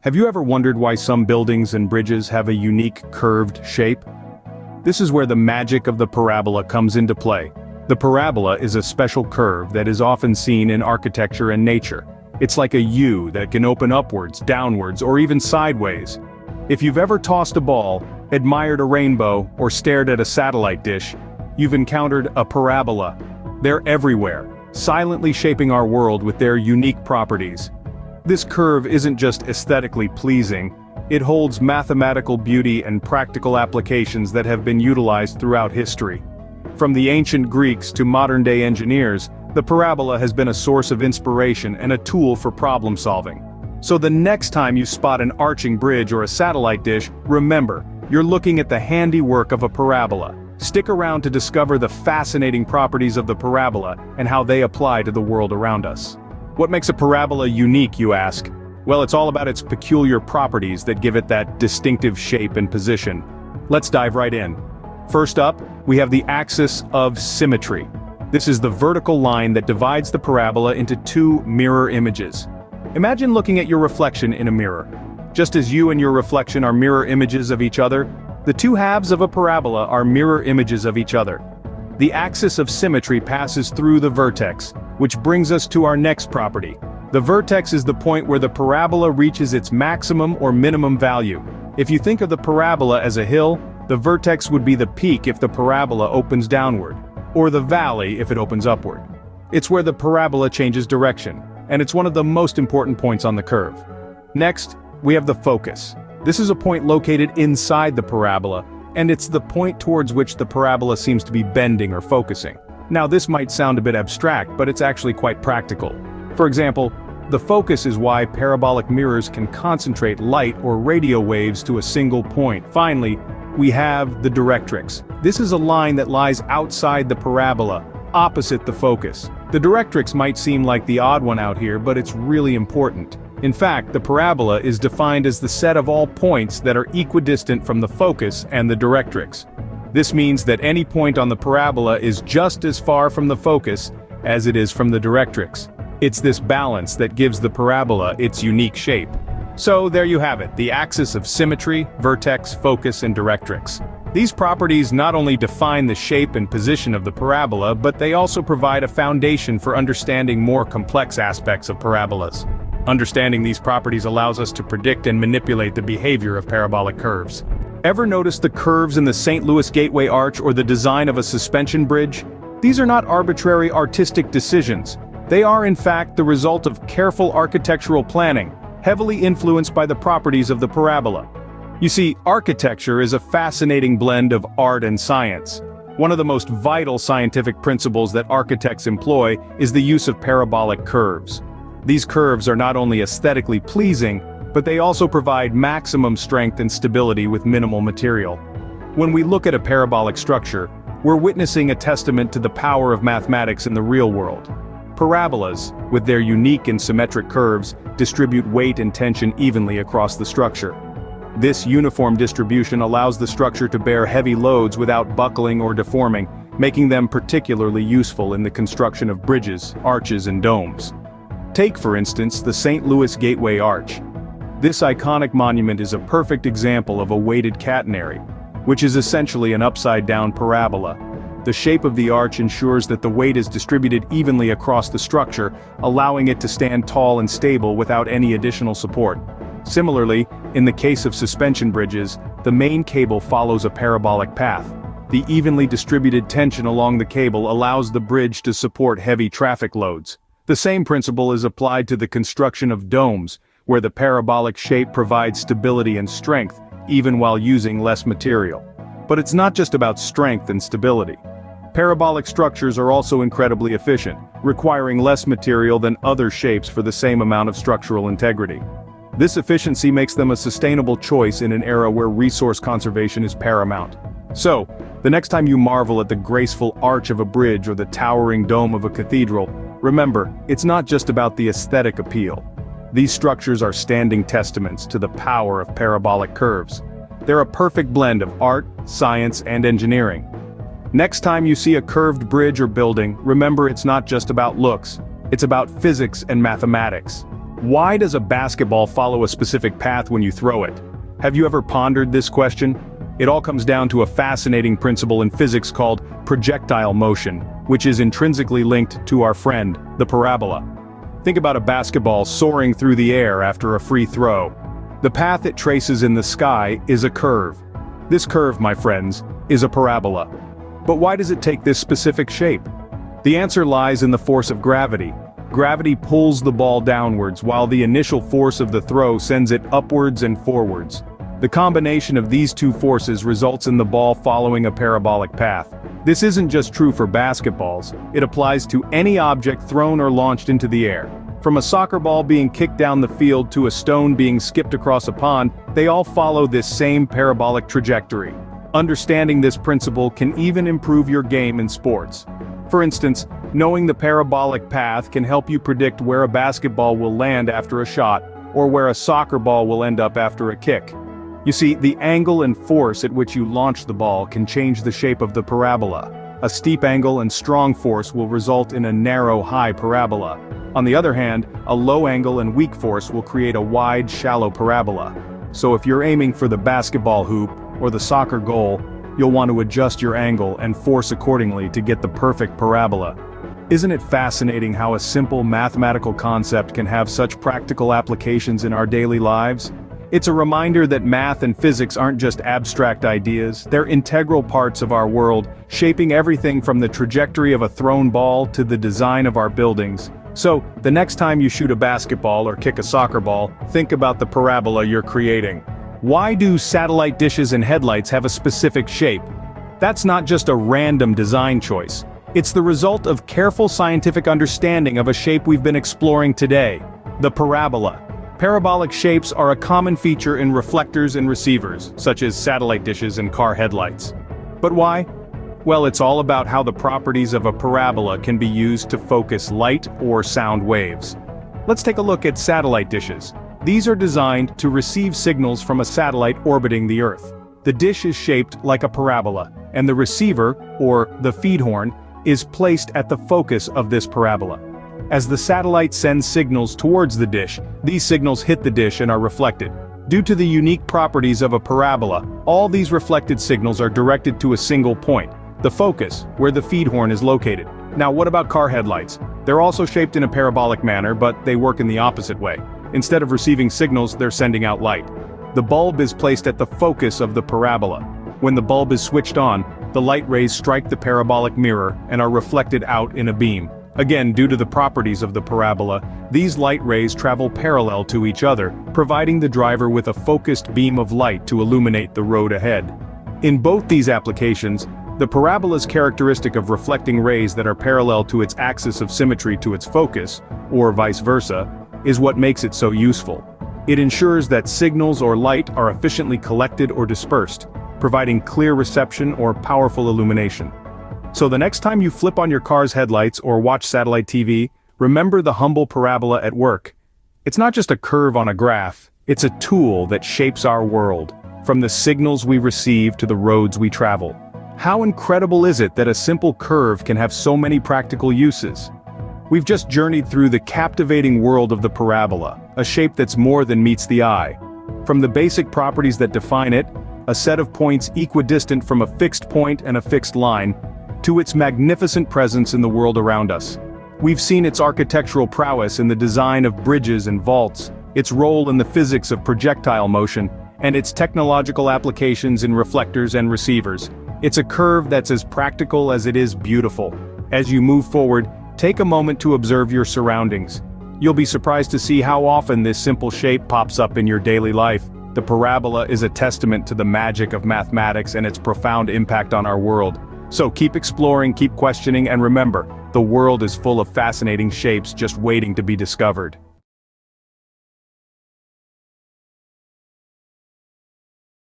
Have you ever wondered why some buildings and bridges have a unique curved shape? This is where the magic of the parabola comes into play. The parabola is a special curve that is often seen in architecture and nature. It's like a U that can open upwards, downwards, or even sideways. If you've ever tossed a ball, admired a rainbow, or stared at a satellite dish, you've encountered a parabola. They're everywhere, silently shaping our world with their unique properties. This curve isn't just aesthetically pleasing, it holds mathematical beauty and practical applications that have been utilized throughout history. From the ancient Greeks to modern-day engineers, the parabola has been a source of inspiration and a tool for problem solving. So the next time you spot an arching bridge or a satellite dish, remember, you're looking at the handiwork of a parabola. Stick around to discover the fascinating properties of the parabola and how they apply to the world around us. What makes a parabola unique, you ask? Well, it's all about its peculiar properties that give it that distinctive shape and position. Let's dive right in. First up, we have the axis of symmetry. This is the vertical line that divides the parabola into two mirror images. Imagine looking at your reflection in a mirror. Just as you and your reflection are mirror images of each other, the two halves of a parabola are mirror images of each other. The axis of symmetry passes through the vertex, which brings us to our next property. The vertex is the point where the parabola reaches its maximum or minimum value. If you think of the parabola as a hill, the vertex would be the peak if the parabola opens downward, or the valley if it opens upward. It's where the parabola changes direction, and it's one of the most important points on the curve. Next, we have the focus. This is a point located inside the parabola, and it's the point towards which the parabola seems to be bending or focusing. Now this might sound a bit abstract, but it's actually quite practical. For example, the focus is why parabolic mirrors can concentrate light or radio waves to a single point. Finally, we have the directrix. This is a line that lies outside the parabola, opposite the focus. The directrix might seem like the odd one out here, but it's really important. In fact, the parabola is defined as the set of all points that are equidistant from the focus and the directrix. This means that any point on the parabola is just as far from the focus as it is from the directrix. It's this balance that gives the parabola its unique shape. So there you have it, the axis of symmetry, vertex, focus, and directrix. These properties not only define the shape and position of the parabola, but they also provide a foundation for understanding more complex aspects of parabolas. Understanding these properties allows us to predict and manipulate the behavior of parabolic curves. Ever notice the curves in the St. Louis Gateway Arch or the design of a suspension bridge? These are not arbitrary artistic decisions. They are in fact the result of careful architectural planning, heavily influenced by the properties of the parabola. You see, architecture is a fascinating blend of art and science. One of the most vital scientific principles that architects employ is the use of parabolic curves. These curves are not only aesthetically pleasing, but they also provide maximum strength and stability with minimal material. When we look at a parabolic structure, we're witnessing a testament to the power of mathematics in the real world. Parabolas, with their unique and symmetric curves, distribute weight and tension evenly across the structure. This uniform distribution allows the structure to bear heavy loads without buckling or deforming, making them particularly useful in the construction of bridges, arches, and domes. Take, for instance, the St. Louis Gateway Arch. This iconic monument is a perfect example of a weighted catenary, which is essentially an upside-down parabola. The shape of the arch ensures that the weight is distributed evenly across the structure, allowing it to stand tall and stable without any additional support. Similarly, in the case of suspension bridges, the main cable follows a parabolic path. The evenly distributed tension along the cable allows the bridge to support heavy traffic loads. The same principle is applied to the construction of domes, where the parabolic shape provides stability and strength, even while using less material. But it's not just about strength and stability. Parabolic structures are also incredibly efficient, requiring less material than other shapes for the same amount of structural integrity. This efficiency makes them a sustainable choice in an era where resource conservation is paramount. So, the next time you marvel at the graceful arch of a bridge or the towering dome of a cathedral, remember, it's not just about the aesthetic appeal. These structures are standing testaments to the power of parabolic curves. They're a perfect blend of art, science, and engineering. Next time you see a curved bridge or building, remember it's not just about looks, it's about physics and mathematics. Why does a basketball follow a specific path when you throw it? Have you ever pondered this question? It all comes down to a fascinating principle in physics called projectile motion, which is intrinsically linked to our friend, the parabola. Think about a basketball soaring through the air after a free throw. The path it traces in the sky is a curve. This curve, my friends, is a parabola. But why does it take this specific shape? The answer lies in the force of gravity. Gravity pulls the ball downwards while the initial force of the throw sends it upwards and forwards. The combination of these two forces results in the ball following a parabolic path. This isn't just true for basketballs, it applies to any object thrown or launched into the air. From a soccer ball being kicked down the field to a stone being skipped across a pond, they all follow this same parabolic trajectory. Understanding this principle can even improve your game in sports. For instance, knowing the parabolic path can help you predict where a basketball will land after a shot, or where a soccer ball will end up after a kick. You see, the angle and force at which you launch the ball can change the shape of the parabola. A steep angle and strong force will result in a narrow, high parabola. On the other hand, a low angle and weak force will create a wide, shallow parabola. So if you're aiming for the basketball hoop or the soccer goal, you'll want to adjust your angle and force accordingly to get the perfect parabola. Isn't it fascinating how a simple mathematical concept can have such practical applications in our daily lives? It's a reminder that math and physics aren't just abstract ideas, they're integral parts of our world, shaping everything from the trajectory of a thrown ball to the design of our buildings. So, the next time you shoot a basketball or kick a soccer ball, think about the parabola you're creating. Why do satellite dishes and headlights have a specific shape? That's not just a random design choice. It's the result of careful scientific understanding of a shape we've been exploring today, the parabola. Parabolic shapes are a common feature in reflectors and receivers, such as satellite dishes and car headlights. But why? Well, it's all about how the properties of a parabola can be used to focus light or sound waves. Let's take a look at satellite dishes. These are designed to receive signals from a satellite orbiting the Earth. The dish is shaped like a parabola, and the receiver, or the feed horn, is placed at the focus of this parabola. As the satellite sends signals towards the dish, these signals hit the dish and are reflected. Due to the unique properties of a parabola, all these reflected signals are directed to a single point, the focus, where the feed horn is located. Now what about car headlights? They're also shaped in a parabolic manner, but they work in the opposite way. Instead of receiving signals, they're sending out light. The bulb is placed at the focus of the parabola. When the bulb is switched on, the light rays strike the parabolic mirror and are reflected out in a beam. Again, due to the properties of the parabola, these light rays travel parallel to each other, providing the driver with a focused beam of light to illuminate the road ahead. In both these applications, the parabola's characteristic of reflecting rays that are parallel to its axis of symmetry to its focus, or vice versa, is what makes it so useful. It ensures that signals or light are efficiently collected or dispersed, providing clear reception or powerful illumination. So the next time you flip on your car's headlights or watch satellite TV, remember the humble parabola at work. It's not just a curve on a graph, it's a tool that shapes our world, from the signals we receive to the roads we travel. How incredible is it that a simple curve can have so many practical uses? We've just journeyed through the captivating world of the parabola, a shape that's more than meets the eye. From the basic properties that define it, a set of points equidistant from a fixed point and a fixed line, to its magnificent presence in the world around us. We've seen its architectural prowess in the design of bridges and vaults, its role in the physics of projectile motion, and its technological applications in reflectors and receivers. It's a curve that's as practical as it is beautiful. As you move forward, take a moment to observe your surroundings. You'll be surprised to see how often this simple shape pops up in your daily life. The parabola is a testament to the magic of mathematics and its profound impact on our world. So keep exploring, keep questioning, and remember, the world is full of fascinating shapes just waiting to be discovered.